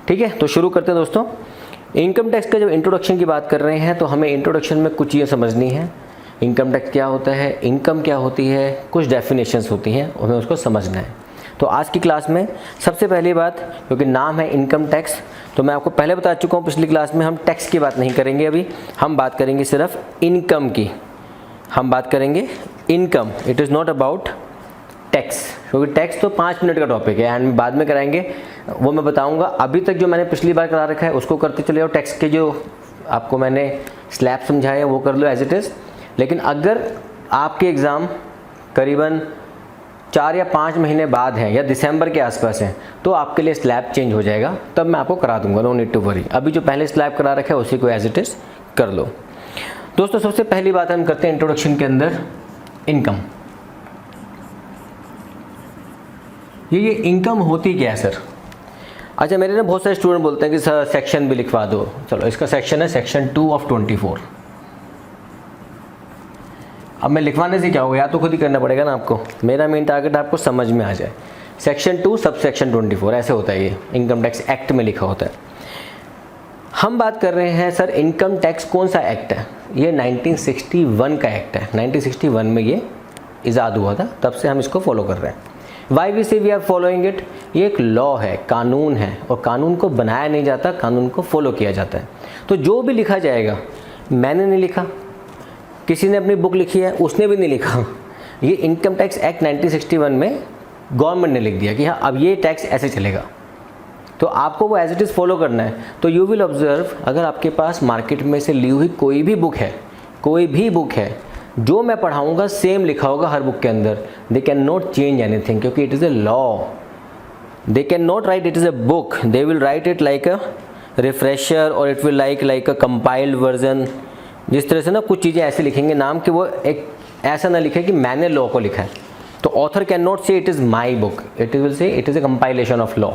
ठीक है, तो शुरू करते हैं दोस्तों। इनकम टैक्स का जब इंट्रोडक्शन की बात कर रहे हैं तो हमें इंट्रोडक्शन में कुछ चीज़ें समझनी है। इनकम टैक्स क्या होता है, इनकम क्या होती है, कुछ डेफिनेशंस होती हैं, हमें उसको समझना है। तो आज की क्लास में सबसे पहली बात, क्योंकि नाम है इनकम टैक्स, तो मैं आपको पहले बता चुका हूँ पिछली क्लास में हम टैक्स की बात नहीं करेंगे। अभी हम बात करेंगे सिर्फ इनकम की, हम बात करेंगे income. It is not about tax, क्योंकि टैक्स तो 5 मिनट का टॉपिक है एंड बाद में कराएंगे, वो मैं बताऊंगा। अभी तक जो मैंने पिछली बार करा रखा है उसको करते चले जाओ। टैक्स के जो आपको मैंने स्लैब समझाए वो कर लो एज इट इज़। लेकिन अगर आपके एग्ज़ाम करीबन 4 या 5 महीने बाद है या दिसंबर के आसपास है तो आपके लिए स्लैब चेंज हो जाएगा, तब मैं आपको करा दूंगा, नो नीड टू वरी। अभी जो पहले स्लैब करा रखा है उसी को एज इट इज़ कर लो। दोस्तों सबसे पहली बात हम करते हैं इंट्रोडक्शन के अंदर इनकम। ये इनकम होती क्या है सर? अच्छा, मेरे ना बहुत सारे स्टूडेंट बोलते हैं कि सर सेक्शन भी लिखवा दो। चलो, इसका सेक्शन है सेक्शन 2 ऑफ 24। अब मैं लिखवाने से क्या होगा, या तो खुद ही करना पड़ेगा ना आपको। मेरा मेन टारगेट आपको समझ में आ जाए। सेक्शन 2 सब सेक्शन 24 ऐसे होता है, ये इनकम टैक्स एक्ट में लिखा होता है। हम बात कर रहे हैं सर इनकम टैक्स कौन सा एक्ट है? ये 1961 का एक्ट है। 1961 में ये ईजाद हुआ था, तब से हम इसको फॉलो कर रहे हैं। वाई वी से वी आर फॉलोइंग इट? ये एक लॉ है, कानून है, और कानून को बनाया नहीं जाता, कानून को फॉलो किया जाता है। तो जो भी लिखा जाएगा, मैंने नहीं लिखा, किसी ने अपनी बुक लिखी है उसने भी नहीं लिखा, ये इनकम टैक्स एक्ट 1961 में गवर्नमेंट ने लिख दिया कि हाँ अब ये टैक्स ऐसे चलेगा, तो आपको वो एज इट इज़ फॉलो करना है। तो यू विल ऑब्जर्व, अगर आपके पास मार्केट में से ली हुई कोई भी बुक है, कोई भी बुक है, जो मैं पढ़ाऊंगा सेम लिखा होगा हर बुक के अंदर। They can not change anything, क्योंकि it is a law. They can not write it is a book, they will write it like a refresher or it will like a compiled version. जिस तरह से ना कुछ चीज़ें ऐसे लिखेंगे नाम कि वो एक ऐसा ना लिखे कि मैंने लॉ को लिखा है। तो ऑथर कैन नॉट से it is my book, it will say it is A compilation of law.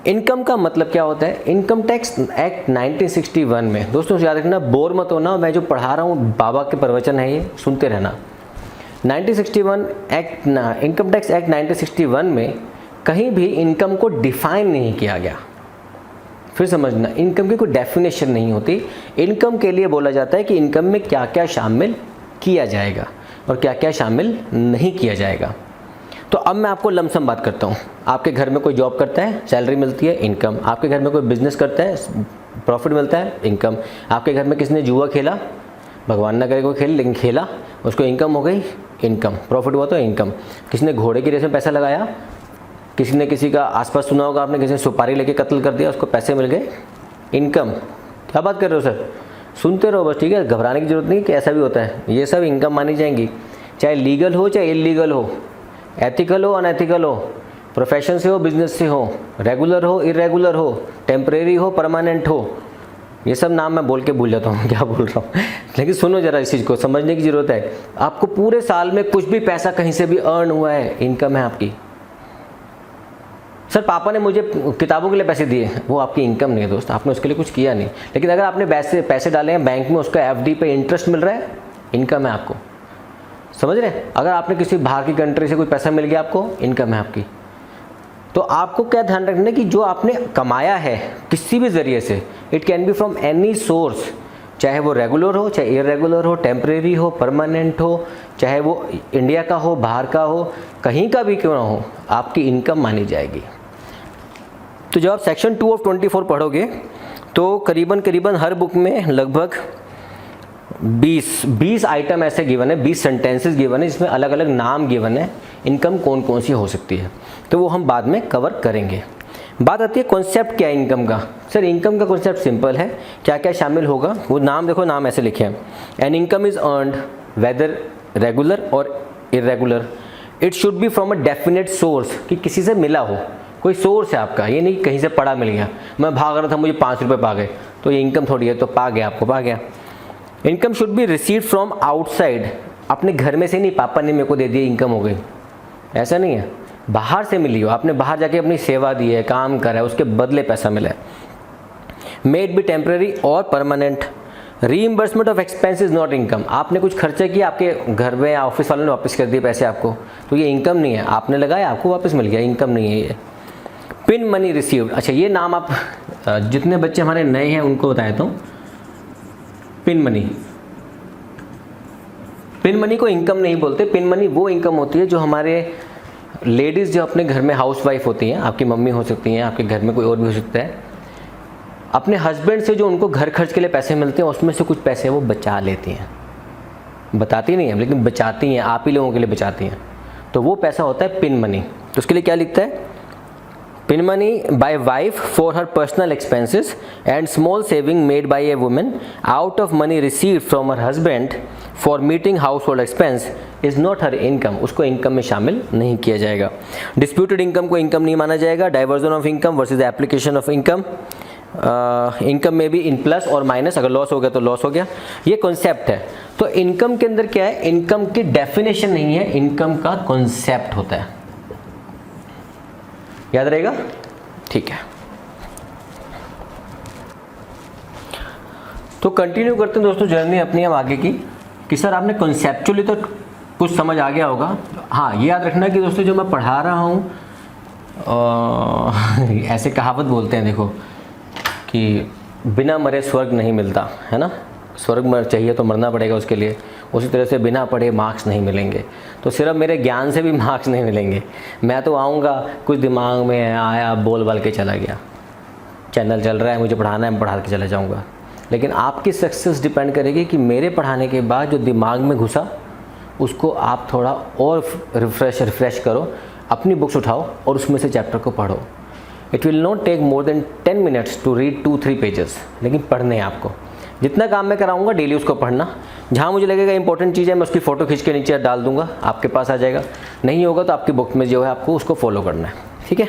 Income का मतलब क्या होता है? इनकम टैक्स एक्ट 1961 में, दोस्तों याद रखना, बोर मत होना, मैं जो पढ़ा रहा हूँ बाबा के प्रवचन है, ये सुनते रहना। 1961 एक्ट, इनकम टैक्स एक्ट 1961 में कहीं भी इनकम को डिफाइन नहीं किया गया। फिर समझना, इनकम की कोई डेफिनेशन नहीं होती। इनकम के लिए बोला जाता है कि इनकम में क्या क्या शामिल किया जाएगा और क्या क्या शामिल नहीं किया जाएगा। तो अब मैं आपको लमसम बात करता हूँ। आपके घर में कोई जॉब करता है, सैलरी मिलती है, इनकम। आपके घर में कोई बिजनेस करता है, प्रॉफिट मिलता है, इनकम। आपके घर में किसी ने जुआ खेला, भगवान ना करे कोई खेले, लेकिन खेला, उसको इनकम हो गई, इनकम। प्रॉफिट हुआ तो इनकम। किसी ने घोड़े की रेस में पैसा लगाया, किसी ने किसी का आसपास सुना होगा आपने, किसी ने सुपारी लेके कत्ल कर दिया, उसको पैसे मिल गए, इनकम। क्या बात कर रहे हो सर? सुनते रहो बस, ठीक है, घबराने की जरूरत नहीं कि ऐसा भी होता है। ये सब इनकम मानी जाएंगी, चाहे लीगल हो चाहे इलीगल हो, एथिकल हो अनएथिकल हो, प्रोफेशन से हो बिजनेस से हो, रेगुलर हो इरेगुलर हो, टेम्परेरी हो परमानेंट हो। ये सब नाम मैं बोल के भूल जाता हूँ क्या बोल रहा हूँ लेकिन सुनो जरा, इस चीज़ को समझने की ज़रूरत है। आपको पूरे साल में कुछ भी पैसा कहीं से भी अर्न हुआ है, इनकम है आपकी। सर पापा ने मुझे किताबों के लिए पैसे दिए, वो आपकी इनकम नहीं है दोस्त, आपने उसके लिए कुछ किया नहीं। लेकिन अगर आपने पैसे डाले हैं बैंक में, उसका एफडी पे इंटरेस्ट मिल रहा है, इनकम है आपको। समझ रहे हैं? अगर आपने किसी बाहर की कंट्री से कोई पैसा मिल गया आपको, इनकम है आपकी। तो आपको क्या ध्यान रखना है कि जो आपने कमाया है किसी भी ज़रिए से, it can be from any source, चाहे वो रेगुलर हो चाहे इरेगुलर हो, टेम्परेरी हो परमानेंट हो, चाहे वो इंडिया का हो बाहर का हो, कहीं का भी क्यों ना हो, आपकी इनकम मानी जाएगी। तो जब आप सेक्शन 2 ऑफ 24 पढ़ोगे तो करीबन हर बुक में लगभग 20 आइटम ऐसे गिवन है, 20 सेंटेंसेस गिवन है, जिसमें अलग अलग नाम गिवन है, इनकम कौन कौन सी हो सकती है। तो वो हम बाद में कवर करेंगे। बात आती है कॉन्सेप्ट क्या है इनकम का। सर इनकम का कॉन्सेप्ट सिंपल है, क्या क्या शामिल होगा वो नाम देखो, नाम ऐसे लिखे हैं। An income is earned whether regular or irregular, it should be from a definite source, कि किसी से मिला हो, कोई सोर्स है आपका, ये नहीं कहीं से पड़ा मिल गया, मैं भाग रहा था मुझे 5 रुपये पा गए, तो ये इनकम थोड़ी है, तो पा गया आपको, पा गया। Income should be received from outside, अपने घर में से नहीं, पापा ने मेरे को दे दिया इनकम हो गई, ऐसा नहीं है। बाहर से मिली हो, आपने बाहर जाके अपनी सेवा दी है, काम करा है, उसके बदले पैसा मिला है। मेड बी टेम्पररी और permanent. Reimbursement of expense is not income, आपने कुछ खर्चा किया, आपके घर में या ऑफिस वालों ने वापस कर दिए पैसे आपको, तो ये इनकम नहीं है, आपने लगाया आपको वापस मिल गया, इनकम नहीं है ये। पिन मनी रिसीव्ड, अच्छा ये नाम आप जितने बच्चे हमारे नए हैं उनको बताया तो पिन मनी, पिन मनी को इनकम नहीं बोलते। पिन मनी वो इनकम होती है जो हमारे लेडीज़ जो अपने घर में हाउस वाइफ होती हैं, आपकी मम्मी हो सकती हैं, आपके घर में कोई और भी हो सकता है, अपने हस्बैंड से जो उनको घर खर्च के लिए पैसे मिलते हैं उसमें से कुछ पैसे वो बचा लेती हैं, बताती नहीं है लेकिन बचाती हैं, आप ही लोगों के लिए बचाती हैं, तो वो पैसा होता है पिन मनी। तो उसके लिए क्या लिखता है, pin money by wife for her personal expenses and small saving made by a woman out of money received from her husband for meeting house hold expense is not her income, उसको income में शामिल नहीं किया जाएगा। Disputed income को income नहीं माना जाएगा। Diversion of income versus application of income, income में भी इन प्लस और माइनस, अगर लॉस हो गया तो लॉस हो गया, ये कॉन्सेप्ट है। तो इनकम के अंदर क्या है, इनकम की डेफिनेशन नहीं है, इनकम का कॉन्सेप्ट होता है, याद रहेगा, ठीक है। तो कंटिन्यू करते हैं दोस्तों जर्नी अपनी हम आगे की, कि सर आपने कॉन्सेप्चुअली तो कुछ समझ आ गया होगा। हाँ ये याद रखना कि दोस्तों जो मैं पढ़ा रहा हूँ ऐसे कहावत बोलते हैं देखो कि बिना मरे स्वर्ग नहीं मिलता है ना, स्वर्ग चाहिए तो मरना पड़ेगा उसके लिए, उसी तरह से बिना पढ़े मार्क्स नहीं मिलेंगे। तो सिर्फ मेरे ज्ञान से भी मार्क्स नहीं मिलेंगे, मैं तो आऊँगा कुछ दिमाग में आया बोल बाल के चला गया, चैनल चल रहा है मुझे पढ़ाना है मैं पढ़ा के चला जाऊँगा, लेकिन आपकी सक्सेस डिपेंड करेगी कि मेरे पढ़ाने के बाद जो दिमाग में घुसा उसको आप थोड़ा और रिफ्रेश करो, अपनी बुक्स उठाओ और उसमें से चैप्टर को पढ़ो। It will not take more than 10 minutes to read 2-3 pages, लेकिन पढ़ने हैं आपको। जितना काम मैं कराऊंगा डेली उसको पढ़ना, जहाँ मुझे लगेगा इंपॉर्टेंट चीज़ है मैं उसकी फ़ोटो खींच के नीचे डाल दूंगा, आपके पास आ जाएगा, नहीं होगा तो आपकी बुक में जो है आपको उसको फॉलो करना है, ठीक है।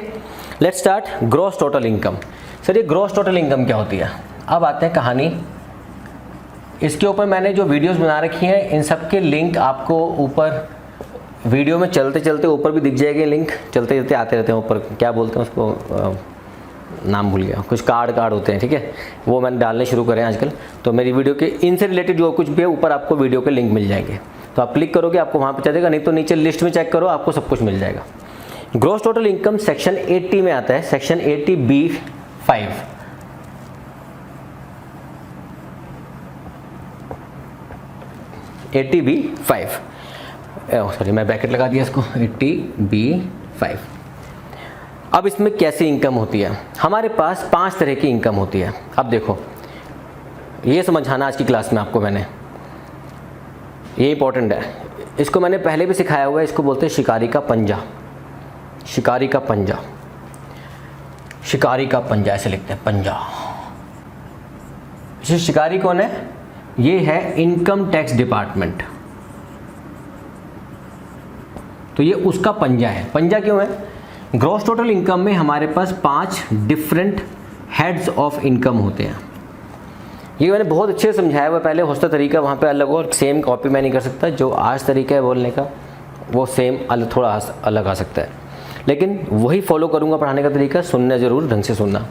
Let's start. Gross total income. Sir ये ग्रॉस टोटल इनकम क्या होती है? अब आते हैं कहानी, इसके ऊपर मैंने जो वीडियोस बना रखी हैं इन सब के लिंक आपको ऊपर वीडियो में चलते चलते ऊपर भी दिख जाएंगे, लिंक चलते चलते आते रहते हैं ऊपर, क्या बोलते हैं उसको, नाम भूल गया, कुछ कार्ड होते हैं, ठीक है, वो मैंने डालने शुरू करें आजकल। तो मेरी वीडियो के इनसे रिलेटेड जो कुछ भी है ऊपर आपको वीडियो के लिंक मिल जाएंगे, तो आप क्लिक करोगे आपको वहाँ पर चलेगा, नहीं तो नीचे लिस्ट में चेक करो आपको सब कुछ मिल जाएगा। ग्रॉस टोटल इनकम सेक्शन 80 में आता है, सेक्शन 80B5। सॉरी मैं ब्रैकेट लगा दिया इसको, 80B5। अब इसमें कैसी इनकम होती है? हमारे पास 5 तरह की इनकम होती है। अब देखो ये समझाना आज की क्लास में आपको मैंने, ये इंपॉर्टेंट है, इसको मैंने पहले भी सिखाया हुआ है, इसको बोलते हैं शिकारी का पंजा, शिकारी का पंजा, शिकारी का पंजा ऐसे लिखते हैं, पंजा। ये शिकारी कौन है? ये है इनकम टैक्स डिपार्टमेंट, तो ये उसका पंजा है। पंजा क्यों है? ग्रॉस टोटल इनकम में हमारे पास 5 डिफरेंट हेड्स ऑफ इनकम होते हैं। ये मैंने बहुत अच्छे से समझाया हुआ, पहले हो सकता तरीका वहाँ पे अलग हो, और सेम कॉपी मैं नहीं कर सकता, जो आज तरीका है बोलने का वो सेम थोड़ा अलग आ सकता है, लेकिन वही फॉलो करूँगा पढ़ाने का तरीका, सुनना ज़रूर, ढंग से सुनना।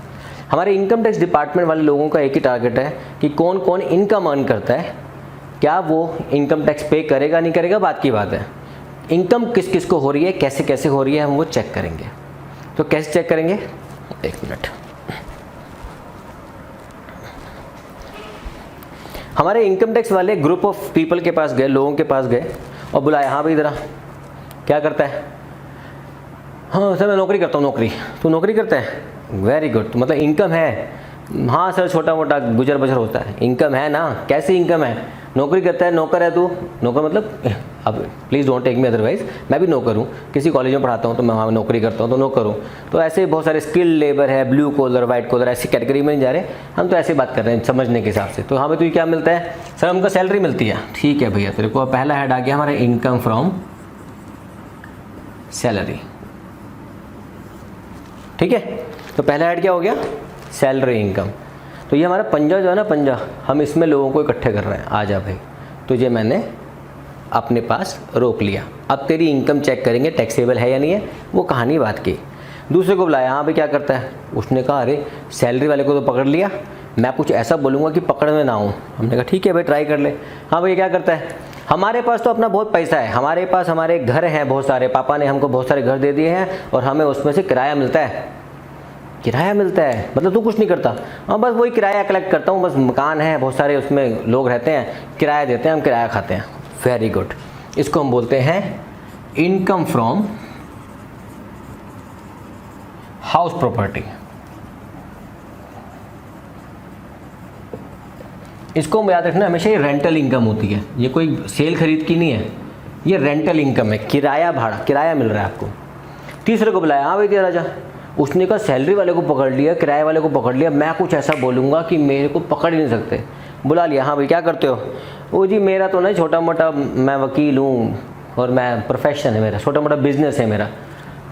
हमारे इनकम टैक्स डिपार्टमेंट वाले लोगों का एक ही टारगेट है कि कौन कौन इनकम अर्न करता है, क्या वो इनकम टैक्स पे करेगा नहीं करेगा बात की बात है, इनकम किस किस को हो रही है, कैसे कैसे हो रही है, हम वो चेक करेंगे। तो कैसे चेक करेंगे? 1 मिनट। हमारे इनकम टैक्स वाले ग्रुप ऑफ पीपल के पास गए, लोगों के पास गए और बुलाया, हाँ भाई इधर क्या करता है? हाँ सर मैं नौकरी करता हूँ। नौकरी? तू नौकरी करता है, वेरी गुड, तो मतलब इनकम है? हाँ सर छोटा मोटा गुजर बसर होता है। इनकम है ना? कैसी इनकम है? नौकरी करता है, नौकर है तू? नौकर मतलब, अब please don't take me otherwise, मैं भी नौकर हूँ, किसी कॉलेज में पढ़ाता हूँ तो मैं वहाँ नौकरी करता हूँ तो नौकर हूँ। तो ऐसे बहुत सारे स्किल्ड लेबर है, ब्लू कॉलर, वाइट कॉलर, ऐसी कैटेगरी में नहीं जा रहे हम, तो ऐसे बात कर रहे हैं समझने के हिसाब से। तो हाँ भाई तुझे क्या मिलता है? सर हमको सैलरी मिलती है। ठीक है भैया, तेरे को पहला हेड आ गया हमारा इनकम फ्रॉम सैलरी, ठीक है। तो पहला हेड क्या हो गया? Salary income. तो ये हमारा पंजा जो है ना, पंजा, हम इसमें लोगों को इकट्ठे कर रहे हैं। आ जा भाई, तुझे मैंने अपने पास रोक लिया, अब तेरी इनकम चेक करेंगे टैक्सेबल है या नहीं है, वो कहानी बात की। दूसरे को बुलाया, हाँ भाई क्या करता है? उसने कहा अरे सैलरी वाले को तो पकड़ लिया, मैं कुछ ऐसा बोलूँगा कि पकड़ में ना आऊँ। हमने कहा ठीक है भाई ट्राई कर ले। हाँ भाई क्या करता है? हमारे पास तो अपना बहुत पैसा है, हमारे पास हमारे घर हैं बहुत सारे, पापा ने हमको बहुत सारे घर दे दिए हैं और हमें उसमें से किराया मिलता है। किराया मिलता है मतलब तू कुछ नहीं करता, हाँ बस वही किराया कलेक्ट करता हूँ, बस मकान है बहुत सारे उसमें लोग रहते हैं, किराया देते हैं, हम किराया खाते हैं। वेरी गुड, इसको हम बोलते हैं इनकम फ्रॉम हाउस प्रॉपर्टी। इसको याद रखना हमेशा, ये रेंटल इनकम होती है, ये कोई सेल खरीद की नहीं है, ये रेंटल इनकम है, किराया भाड़ा, किराया मिल रहा है आपको। तीसरे को बुलाया, हाँ भाई दिया राजा, उसने कहा सैलरी वाले को पकड़ लिया, किराए वाले को पकड़ लिया, मैं कुछ ऐसा बोलूँगा कि मेरे को पकड़ ही नहीं सकते। बुला लिया, हाँ भाई क्या करते हो? वो जी मेरा तो नहीं, छोटा मोटा मैं वकील हूँ और मैं प्रोफेशन है मेरा, छोटा मोटा बिजनेस है मेरा।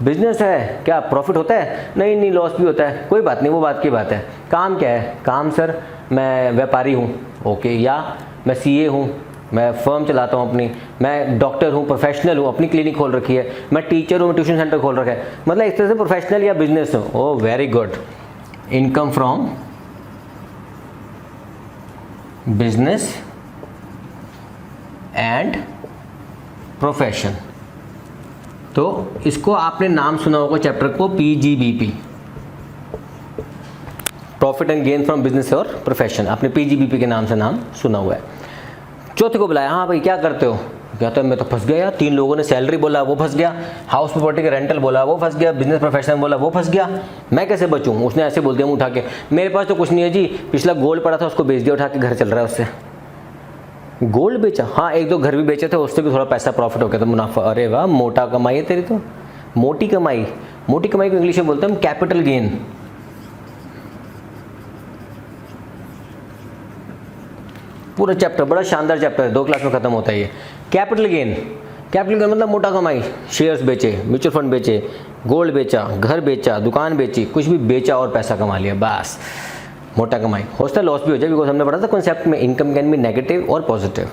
बिजनेस है क्या प्रॉफिट होता है? नहीं नहीं, लॉस भी होता है। कोई बात नहीं, वो बात की बात है। काम क्या है? काम सर मैं व्यापारी हूँ। ओके, या मैं सीए हूँ, मैं फर्म चलाता हूँ अपनी, मैं डॉक्टर हूँ, प्रोफेशनल हूँ, अपनी क्लिनिक खोल रखी है, मैं टीचर हूँ, ट्यूशन सेंटर खोल रखा है, मतलब इस तरह से प्रोफेशनल या बिजनेस हो। Oh very good, income from business and profession. तो इसको आपने नाम सुना होगा चैप्टर को, PGBP, profit and gain from business और प्रोफेशन, आपने पीजीबीपी के नाम से नाम सुना हुआ है। चौथे को बुलाया, हाँ भाई क्या करते हो? कहता है मैं तो फंस गया यार, 3 लोगों ने सैलरी बोला वो फंस गया, हाउस प्रॉपर्टी का रेंटल बोला वो फंस गया, बिजनेस प्रोफेशन बोला वो फंस गया, मैं कैसे बचूं? उसने ऐसे बोल दिया मुँह उठा के, मेरे पास तो कुछ नहीं है जी, पिछला गोल्ड पड़ा था उसको बेच दिया, उठा के घर चल रहा है उससे। गोल्ड बेचा? हाँ 1-2 घर भी बेचे थे, उससे भी थोड़ा पैसा प्रॉफिट हो गया था, मुनाफा। अरे वाह, मोटा कमाई है तेरी तो, मोटी कमाई। मोटी कमाई को इंग्लिश में बोलते हैं हम कैपिटल गेन। पूरा चैप्टर बड़ा शानदार चैप्टर है, 2 क्लास में खत्म होता है ये। कैपिटल गेन, कैपिटल गेन मतलब मोटा कमाई। शेयर्स बेचे, म्यूचुअल फंड बेचे, गोल्ड बेचा, घर बेचा, दुकान बेची, कुछ भी बेचा और पैसा कमा लिया, बस मोटा कमाई। हो सकता है लॉस भी हो जाए, बिकॉज हमने पढ़ा था कॉन्सेप्ट में इनकम कैन बी नेगेटिव और पॉजिटिव।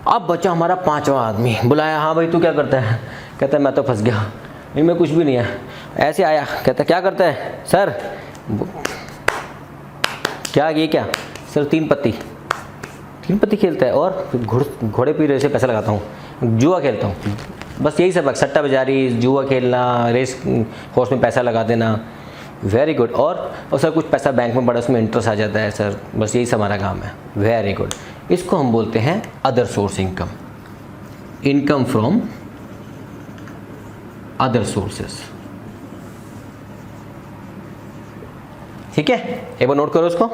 अब बचा हमारा 5वां आदमी, बुलाया, हाँ भाई तू क्या करता है? कहता है मैं तो फंस गया, इनमें कुछ भी नहीं है। ऐसे आया, कहता है क्या करता है सर? क्या ये क्या सर? 3 पत्ती खेलता है और घोड़े पी रेस से पैसा लगाता हूँ, जुआ खेलता हूँ, बस यही सब है, सट्टा बाजारी, जुआ खेलना, रेस हॉर्स में पैसा लगा देना। Very good. और सर कुछ पैसा बैंक में पड़ा, उसमें इंटरेस्ट आ जाता है सर, बस यही सब हमारा काम है। वेरी गुड, इसको हम बोलते हैं other source income, income from other sources. ठीक है, एक बार नोट करो उसको।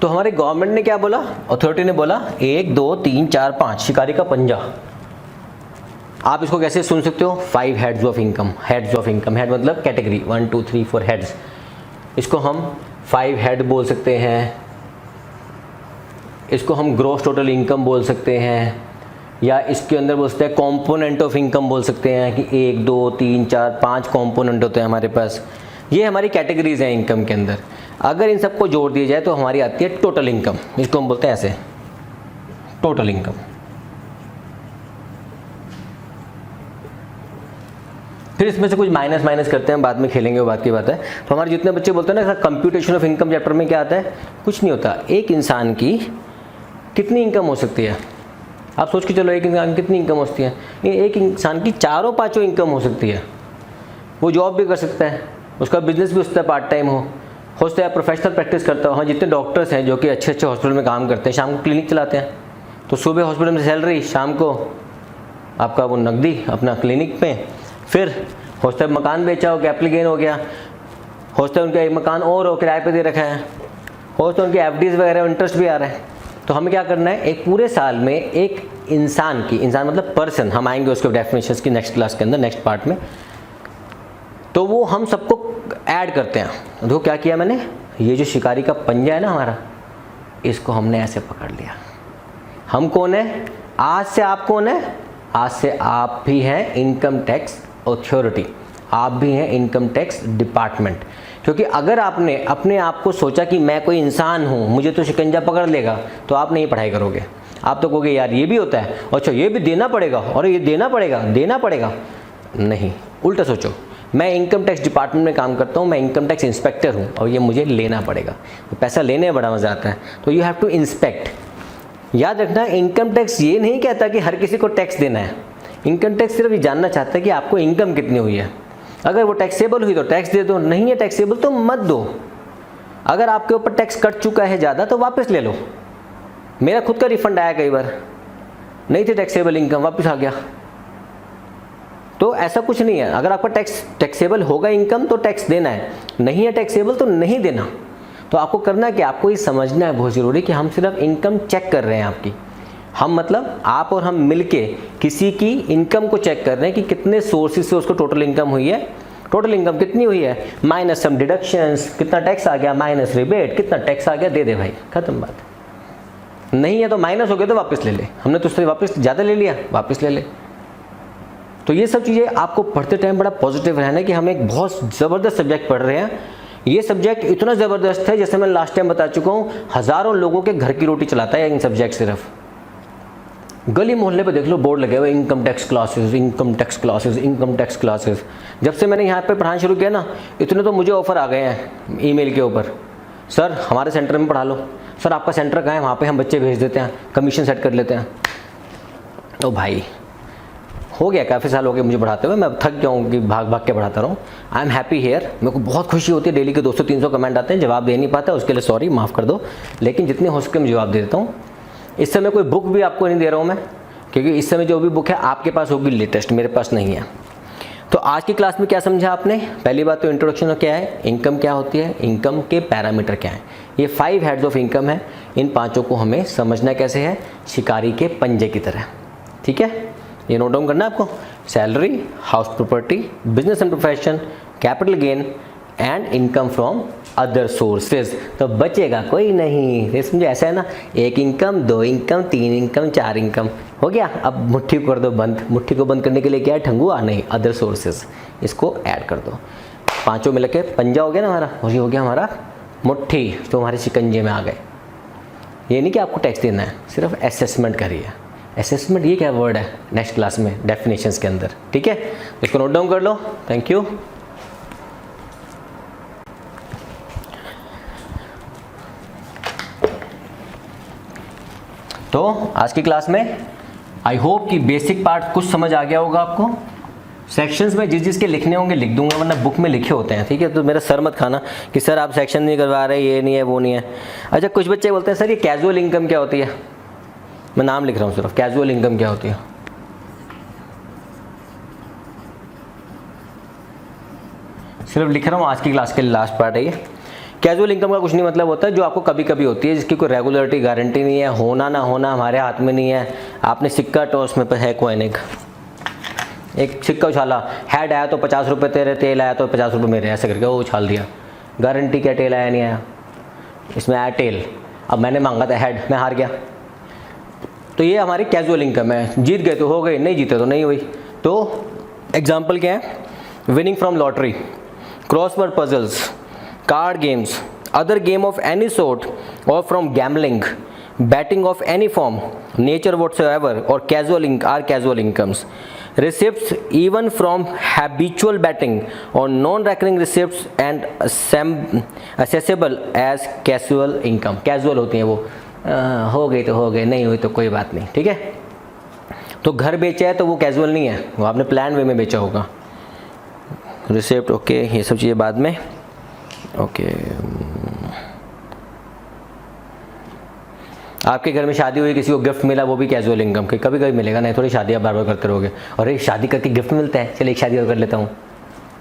तो हमारे गवर्नमेंट ने क्या बोला, अथॉरिटी ने बोला 1 2 3 4 5, शिकारी का पंजा। आप इसको कैसे सुन सकते हो? 5 heads of income. Heads of income, head मतलब कैटेगरी, 1 2 3 4 हेड्स। इसको हम 5 हेड बोल सकते हैं, इसको हम ग्रॉस टोटल इनकम बोल सकते हैं, या इसके अंदर बोल सकते हैं कॉम्पोनेंट ऑफ इनकम बोल सकते हैं कि 1 2 3 4 5 कॉम्पोनेंट होते हैं हमारे पास। ये हमारी कैटेगरीज हैं इनकम के अंदर। अगर इन सबको जोड़ दिया जाए तो हमारी आती है टोटल इनकम, इसको हम बोलते हैं ऐसे, टोटल इनकम। फिर इसमें से कुछ माइनस करते हैं, बाद में खेलेंगे, वो बात की बात है। तो हमारे जितने बच्चे बोलते हैं ना कंप्यूटेशन ऑफ इनकम चैप्टर में क्या आता है, कुछ नहीं होता। एक इंसान की कितनी इनकम हो सकती है, आप सोच के चलो, एक इंसान की कितनी इनकम हो सकती है? एक इंसान की 4-5 इनकम हो सकती है। वो जॉब भी कर सकता है, उसका बिजनेस भी उसका पार्ट टाइम हो सकता है, प्रोफेशनल प्रैक्टिस करता हो। हाँ, जितने डॉक्टर्स हैं जो कि अच्छे हॉस्पिटल में काम करते हैं, शाम को क्लिनिक चलाते हैं, तो सुबह हॉस्पिटल में सैलरी, शाम को आपका वो नकदी अपना क्लिनिक पे। फिर हो सकता है मकान बेचा हो, कैपिटल गेन हो गया, हो सकता है उनका एक मकान और हो, किराए पे दे रखा है, हो सकता है उनकी एफडीज वगैरह इंटरेस्ट भी आ रहा है। तो हमें क्या करना है, एक पूरे साल में एक इंसान की, इंसान मतलब पर्सन, हम आएंगे उसके डेफिनेशंस की नेक्स्ट क्लास के अंदर, नेक्स्ट पार्ट में, तो वो हम सबको ऐड करते हैं। देखो क्या किया मैंने, ये जो शिकारी का पंजा है ना हमारा, इसको हमने ऐसे पकड़ लिया। हम कौन है? आज से आप कौन है? आज से आप भी हैं इनकम टैक्स अथॉरिटी, आप भी हैं इनकम टैक्स डिपार्टमेंट। क्योंकि अगर आपने अपने आप को सोचा कि मैं कोई इंसान हूँ, मुझे तो शिकंजा पकड़ लेगा, तो आप नहीं पढ़ाई करोगे। आप तो कहोगे यार ये भी होता है, अच्छा ये भी देना पड़ेगा, और ये देना पड़ेगा। नहीं, उल्टा सोचो, मैं इनकम टैक्स डिपार्टमेंट में काम करता हूँ, मैं इनकम टैक्स इंस्पेक्टर हूँ, और ये मुझे लेना पड़ेगा। तो पैसा लेने में बड़ा मज़ा आता है, तो यू हैव टू इंस्पेक्ट। याद रखना, इनकम टैक्स ये नहीं कहता कि हर किसी को टैक्स देना है। इनकम टैक्स सिर्फ ये जानना चाहता है कि आपको इनकम कितनी हुई है। अगर वो टैक्सेबल हुई तो टैक्स दे दो, नहीं है टैक्सेबल तो मत दो। अगर आपके ऊपर टैक्स कट चुका है ज़्यादा तो वापस ले लो। मेरा खुद का रिफंड आया कई बार, नहीं थी टैक्सेबल इनकम, वापस आ गया। तो ऐसा कुछ नहीं है, अगर आपका टैक्सेबल होगा इनकम तो टैक्स देना है, नहीं है टैक्सेबल तो नहीं देना। तो आपको करना है कि आपको ये समझना है बहुत ज़रूरी कि हम सिर्फ इनकम चेक कर रहे हैं आपकी। हम मतलब आप और हम मिलके किसी की इनकम को चेक कर रहे हैं कि कितने सोर्सेज से उसको टोटल इनकम हुई है। टोटल इनकम कितनी हुई है माइनस सम डिडक्शंस, कितना टैक्स आ गया माइनस रिबेट, कितना टैक्स आ गया दे दे भाई, खत्म बात। नहीं है तो माइनस हो गया तो वापस ले ले, हमने तो उससे वापस ज़्यादा ले लिया वापस ले ले। तो ये सब चीज़ें आपको पढ़ते टाइम बड़ा पॉजिटिव रहना है कि हम एक बहुत ज़बरदस्त सब्जेक्ट पढ़ रहे हैं। ये सब्जेक्ट इतना ज़बरदस्त है, जैसे मैं लास्ट टाइम बता चुका हूँ, हज़ारों लोगों के घर की रोटी चलाता है इन सब्जेक्ट। सिर्फ गली मोहल्ले पे देख लो बोर्ड लगे हुए income tax classes, income tax classes, income tax classes. जब से मैंने यहाँ पे पढ़ाना शुरू किया ना, इतने तो मुझे ऑफ़र आ गए हैं ईमेल के ऊपर, सर हमारे सेंटर में पढ़ा लो, सर आपका सेंटर कहाँ है, वहाँ पे हम बच्चे भेज देते हैं, कमीशन सेट कर लेते हैं। तो भाई हो गया, काफ़ी साल हो गए मुझे पढ़ाते हुए, मैं थक गया हूँ कि भाग भाग के पढ़ाता रहूँ। आई एम हैप्पी हेयर, मेरे को बहुत खुशी होती है, डेली के 200-300 कमेंट आते हैं, जवाब दे नहीं पाता, उसके लिए सॉरी, माफ़ कर दो, लेकिन जितने हो सके मैं जवाब दे देता हूँ। इस समय कोई बुक भी आपको नहीं दे रहा हूँ मैं, क्योंकि इस समय जो भी बुक है आपके पास होगी लेटेस्ट, मेरे पास नहीं है। तो आज की क्लास में क्या समझा आपने? पहली बात तो इंट्रोडक्शन क्या है, इनकम क्या होती है, इनकम के पैरामीटर क्या है, ये 5 हेड्स ऑफ इनकम है। इन पांचों को हमें समझना कैसे है, शिकारी के पंजे की तरह। ठीक है, ये नोट डाउन करना है आपको। Salary, house property, business and profession, capital gain and income from other sources. तो बचेगा कोई नहीं, ये समझे, ऐसा है ना, 1 इनकम, 2 इनकम, 3 इनकम, 4 इनकम, हो गया। अब मुट्ठी को कर दो बंद। मुट्ठी को बंद करने के लिए क्या है, ठंगुआ नहीं, अदर सोर्सेज, इसको ऐड कर दो। पांचों मिल के पंजा हो गया ना हमारा, वही हो गया हमारा मुट्ठी, तो हमारे शिकंजे में आ गए। ये नहीं कि आपको टैक्स देना है, सिर्फ असेसमेंट करिए। असेसमेंट ये क्या वर्ड है, नेक्स्ट क्लास में डेफिनेशंस के अंदर। ठीक है, इसको नोट डाउन कर लो। Thank you. तो आज की क्लास में आई होप कि बेसिक पार्ट कुछ समझ आ गया होगा आपको। सेक्शंस में जिस जिसके लिखने होंगे लिख दूंगा, वरना बुक में लिखे होते हैं। ठीक है, तो मेरा सर मत खाना कि सर आप सेक्शन नहीं करवा रहे, ये नहीं है वो नहीं है। अच्छा, कुछ बच्चे बोलते हैं सर ये कैजुअल इनकम क्या होती है, मैं नाम लिख रहा हूँ सिर्फ, कैजुअल इनकम क्या होती है। सिर्फ लिख रहा हूँ, आज की क्लास के लास्ट पार्ट है ये। कैजुअल इनकम का कुछ नहीं मतलब होता है जो आपको कभी कभी होती है, जिसकी कोई रेगुलरिटी गारंटी नहीं है, होना ना होना हमारे हाथ में नहीं है। आपने सिक्का टॉस में है कॉइन, एक सिक्का उछाला, हेड आया तो 50 रुपये तेरे, तेल आया तो 50 रुपये मेरे, ऐसे करके वो उछाल दिया, गारंटी क्या, टेल आया नहीं आया, इसमें आया टेल, अब मैंने मांगा था हेड, मैं हार गया। तो ये हमारी कैजुअल इनकम है, जीत गए तो हो गई, नहीं जीते तो नहीं हुई। तो एग्जाम्पल क्या है, winning from lottery, crossword puzzles, card games, other game of any sort or from gambling, betting of any form, nature whatsoever, or casual incomes. Receipts even from habitual betting or non-recurring receipts and accessible as casual income. Casual होती हैं वो, हो गई तो हो गई, नहीं हुई तो कोई बात नहीं। ठीक है, तो घर बेचा है तो वो कैजुअल नहीं है, वो आपने प्लान वे में बेचा होगा। रिसिप्ट ओके, ये सब चीज़ें बाद में। ओके, आपके घर में शादी हुई, किसी को गिफ्ट मिला, वो भी कैजुअल इनकम के कभी कभी मिलेगा, नहीं थोड़ी शादी आप बार बार करते रहोगे। और एक शादी करके गिफ्ट मिलता है, चलिए एक शादी और कर लेता हूँ,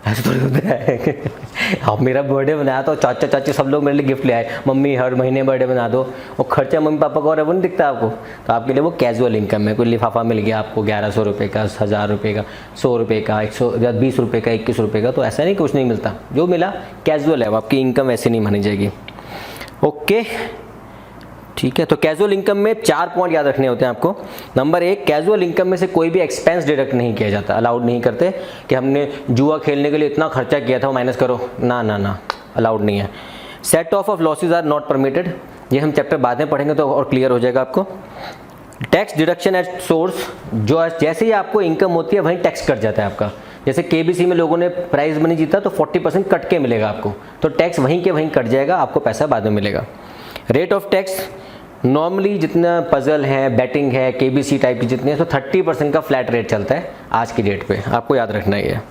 ऐसे थोड़ी होता है। अब मेरा बर्थडे बनाया तो चाचा चाची सब लोग मेरे लिए गिफ्ट ले आए, मम्मी हर महीने बर्थडे बना दो, और खर्चा मम्मी पापा का और है वो नहीं दिखता आपको, तो आपके लिए वो कैजुअल इनकम है। कोई लिफाफा मिल गया आपको 1100 रुपये का, 1000 रुपये का, 100 रुपये का, 120 रुपये का, 21 रुपये का, तो ऐसा नहीं कुछ नहीं मिलता, जो मिला कैजुअल है, आपकी इनकम ऐसे नहीं मानी जाएगी। ओके, ठीक है। तो कैजुअल इनकम में 4 पॉइंट याद रखने होते हैं आपको। नंबर 1, कैजुअल इनकम में से कोई भी एक्सपेंस डिडक्ट नहीं किया जाता, अलाउड नहीं करते कि हमने जुआ खेलने के लिए इतना खर्चा किया था वो माइनस करो, ना ना ना, अलाउड नहीं है। Set of losses are not permitted, ये हम चैप्टर बाद में पढ़ेंगे तो और क्लियर हो जाएगा आपको। टैक्स डिडक्शन एट सोर्स, जो जैसे ही आपको इनकम होती है वहीं टैक्स कट जाता है आपका। जैसे केबीसी में लोगों ने प्राइज मनी जीता तो 40% कट के मिलेगा आपको, तो टैक्स वहीं के वहीं कट जाएगा, आपको पैसा बाद में मिलेगा। रेट ऑफ टैक्स नॉर्मली जितना पजल है, बैटिंग है, केबीसी टाइप की जितनी है, तो 30% का फ्लैट रेट चलता है आज की डेट पे, आपको याद रखना ही है।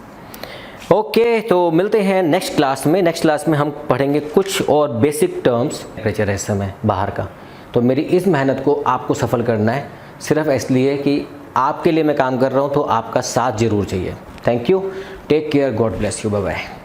ओके, तो मिलते हैं नेक्स्ट क्लास में। नेक्स्ट क्लास में हम पढ़ेंगे कुछ और बेसिक टर्म्स। टेम्परेचर है इस समय बाहर का, तो मेरी इस मेहनत को आपको सफल करना है, सिर्फ इसलिए कि आपके लिए मैं काम कर रहा हूँ, तो आपका साथ ज़रूर चाहिए। Thank you, take care, God bless you, bye bye.